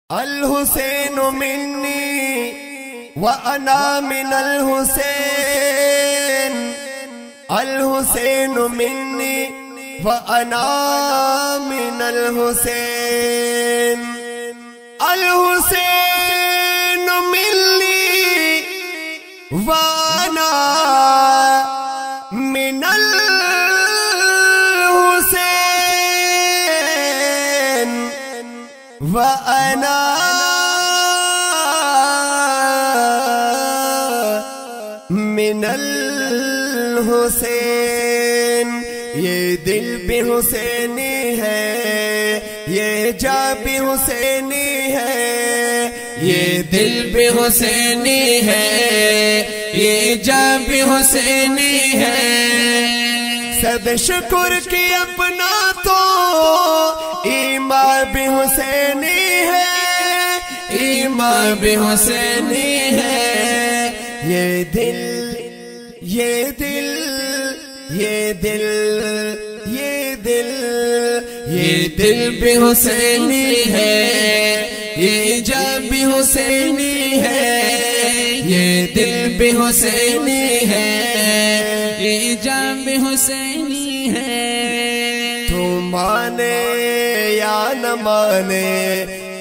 الحسین منی وانا من الحسین، الحسین منی وانا من الحسین، الحسین منی وانا من الحسین وانا من الحسین۔ یہ دل بھی حسینی ہے، یہ جا بھی حسینی ہے، یہ دل بھی حسینی ہے، یہ جا بھی حسینی ہے۔ سب شکر کی اپنا تو ایمان بھی حسینی ہے، ایمان بھی حسینی ہے۔ یہ دل یہ دل یہ دل یہ دل یہ دل بھی حسینی ہے، یہ جا بھی حسینی ہے، یہ دل بھی حسینی ہے، یہ جا بھی حسینی ہے۔ تو مانے یا نہ مانے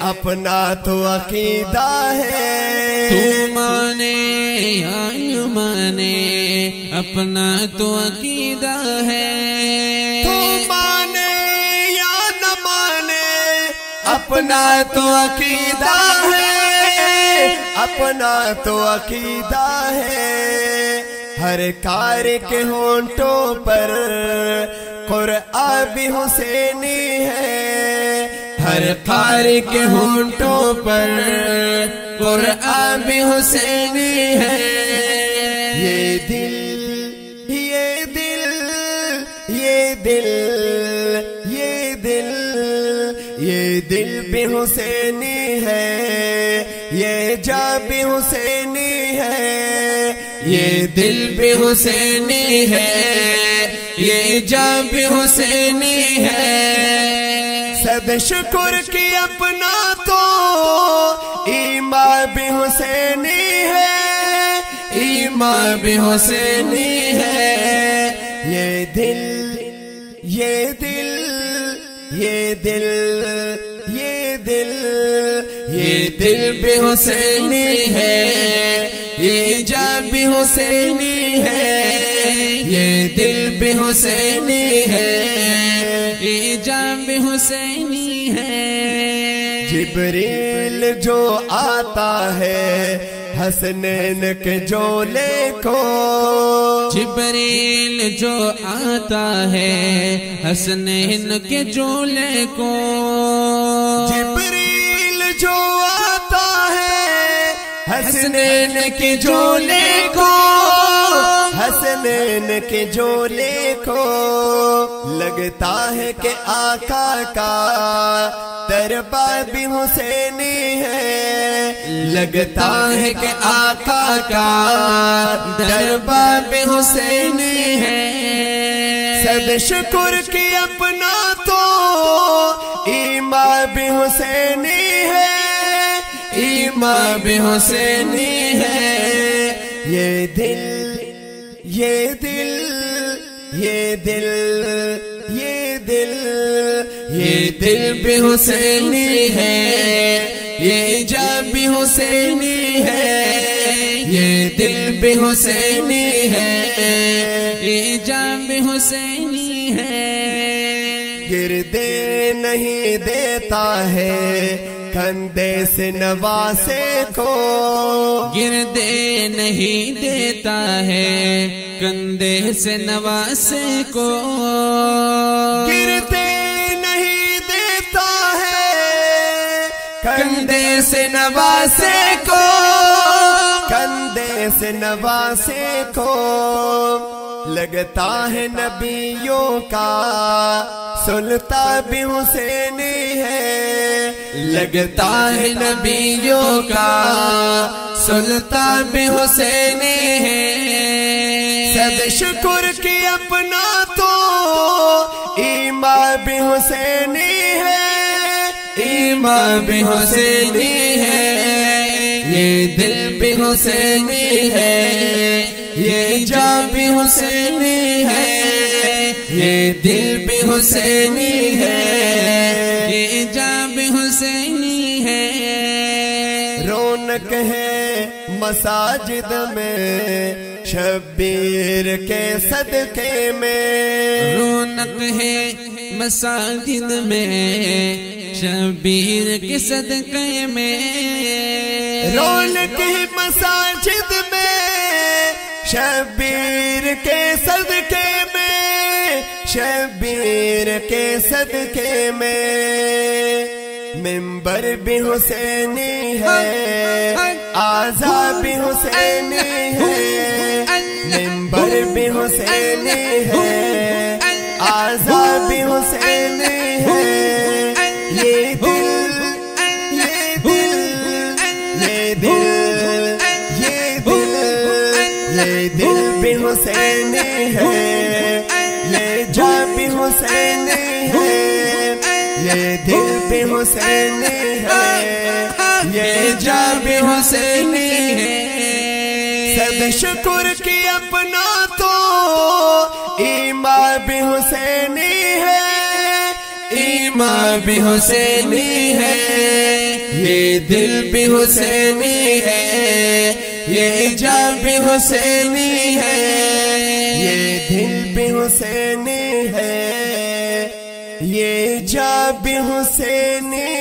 اپنا تو عقیدہ ہے، تو مانے یا نہ مانے اپنا تو عقیدہ ہے، تو مانے یا نہ مانے اپنا تو عقیدہ ہے، اپنا تو عقیدہ ہے۔ ہر کار کے ہونٹوں پر قرآن بھی حسینی ہے، ہر کار کے ہونٹوں پر قرآن بھی حسینی ہے۔ یہ دل یہ دل یہ دل یہ دل یہ دل بھی حسینی ہے، یہ جا بھی حسینی ہے، یہ دل بھی حسینی ہے، یہ جا بھی حسینی ہے۔ سب شکر کی اپنا تو ایمان بھی حسینی ہے، ایمان بھی حسینی ہے۔ یہ دل یہ دل یہ دل یہ دل یہ دل بھی حسینی ہے، یہ جا بھی حسینی ہے، یہ دل بھی حسینی ہے، یہ جا بھی حسینی ہے۔ جبریل جو آتا ہے حسنین کے جولے کو، جبریل جو آتا ہے حسنین کے جولے کو، جبریل جو آتا ہے حسنین کے جولے کو، حسنین کے جولے کو، لگتا ہے کہ آقا کا دربار بھی حسینی ہے، لگتا ہے کہ آقا کا دربار بھی حسینی ہے۔ سب شکر کی اپنا تو ایمان بھی حسینی ہے، ایمان بھی حسینی ہے۔ یہ دل یہ دل یہ دل یہ دل یہ دل بھی حسینی ہے، یہ جا بھی حسینی ہے، یہ دل بھی حسینی ہے، یہ جا بھی حسینی ہے۔ گردے نہیں دیتا ہے کندھے سے نواسے کو، گردے نہیں دیتا ہے کندھے سے نواسے کو، گردے نہیں دیتا ہے کندھے سے نواسے کو، کندھے سے نواسے کو۔ لگتا ہے نبیوں کا سلطان بھی حسینی ہے، لگتا ہے نبیوں کا سلطان بھی حسینی ہے۔ سب شکر کی اپنا تو ایمان بھی حسینی ہے، ایمان بھی حسینی ہے، یہ دل بھی حسینی ہے، یہ جان بھی حسینی ہے، یہ دل بھی حسینی ہے، یہ جان بھی حسینی ہے۔ رونق ہے مساجد میں شبیر کے صدقے میں، رونق ہے مساجد میں شبیر کے صدقے میں، رونق ہے مساجد میں شبیر کے صدقے میں، شبیر کے صدقے میں۔ ممبر بھی حسینی ہے، آزا بھی حسینی ہے، ممبر بھی حسینی ہے، آزا بھی حسینی ہے، یہ دل یہ دل یہ دل یہ دل یہ دل بھی حسینی ہے، یہ جان بھی حسینی ہے، یہ دل بھی حسینی ہے، یہ جان بھی حسینی ہے۔ صد شکر کی اپنا تو ایمان بھی حسینی ہے، ایمان بھی حسینی ہے، یہ دل بھی حسینی ہے، یہ جان بھی حسینی ہے، یہ دل بھی حسینی ہے، یہ جان بھی حسینی